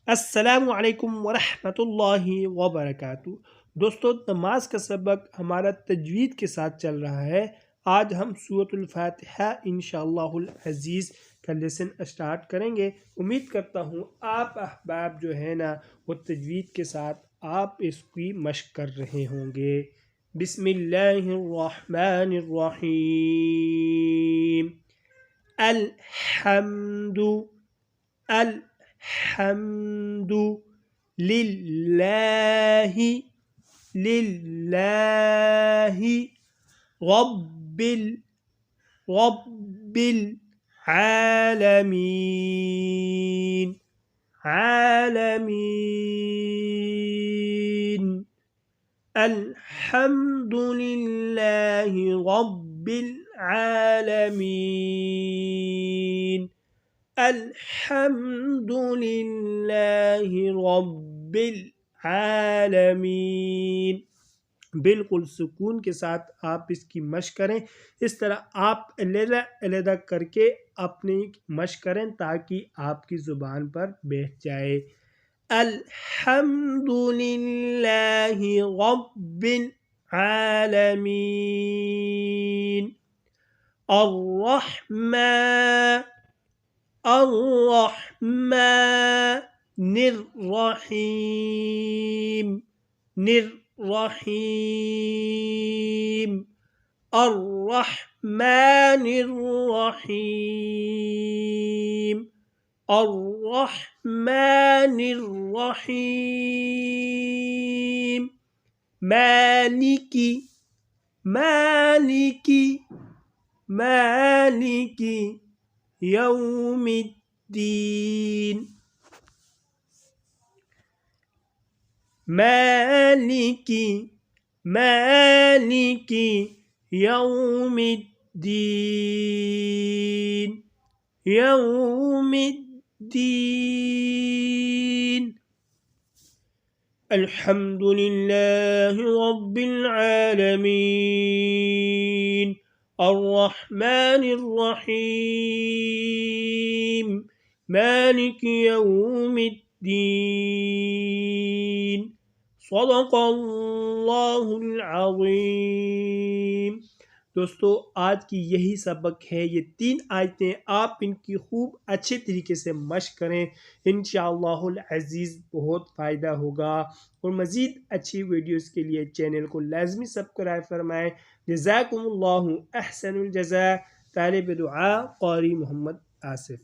अस्सलामु अलैकुम वरहमतुल्लाहि वबरकातुहू। दोस्तों, नमाज का सबक हमारा तजवीद के साथ चल रहा है। आज हम सूरतुल फातिहा इंशाअल्लाहुल अज़ीज़ का लेसन स्टार्ट करेंगे। उम्मीद करता हूँ आप अहबाब जो है ना वो तजवीद के साथ आप इसकी मशक कर रहे होंगे। बिस्मिल्लाहिर्रहमानिर्रहीम। अल्हम्दु अल्हम्दु लिल्लाहि लिल्लाहि रब्बिल रब्बिल आलमीन आलमीन। अल्हम्दुलिल्लाहि रब्बिल आलमीन अल्हम्दुलिल्लाहि रब्बिल आलमीन। बिल्कुल सुकून के साथ आप इसकी मशक करें। इस तरह आप अलग-अलग करके अपनी मशक करें ताकि आपकी ज़ुबान पर बैठ जाए। अल्हम्दुलिल्लाहि रब्बिल आलमीन अर्रहमानिर्रहीम निर्रहीम अर्रहमानिर्रहीम अर्रहमानिर्रहीम। मालिकी मालिकी मालिकी यौमिद्दीन मालिकी मालिकी यौमिद्दीन यौमिद्दीन। अल्हम्दुलिल्लाहि रब्बिल आलमीन अर्रहमानिर्रहीम मालिकी यौमिद्दीन। सदक़ल्लाहुल अज़ीम। दोस्तों, आज की यही सबक है। ये 3 आयतें आप इनकी खूब अच्छे तरीके से मशक करें। इंशाअल्लाहुल अज़ीज़ बहुत फ़ायदा होगा। और मज़ीद अच्छी वीडियोस के लिए चैनल को लाज़मी सब्सक्राइब फरमाएँ। जज़ाकुमुल्लाहु अहसनुल जज़ा। तालिब दुआ क़ारी मोहम्मद आसिफ।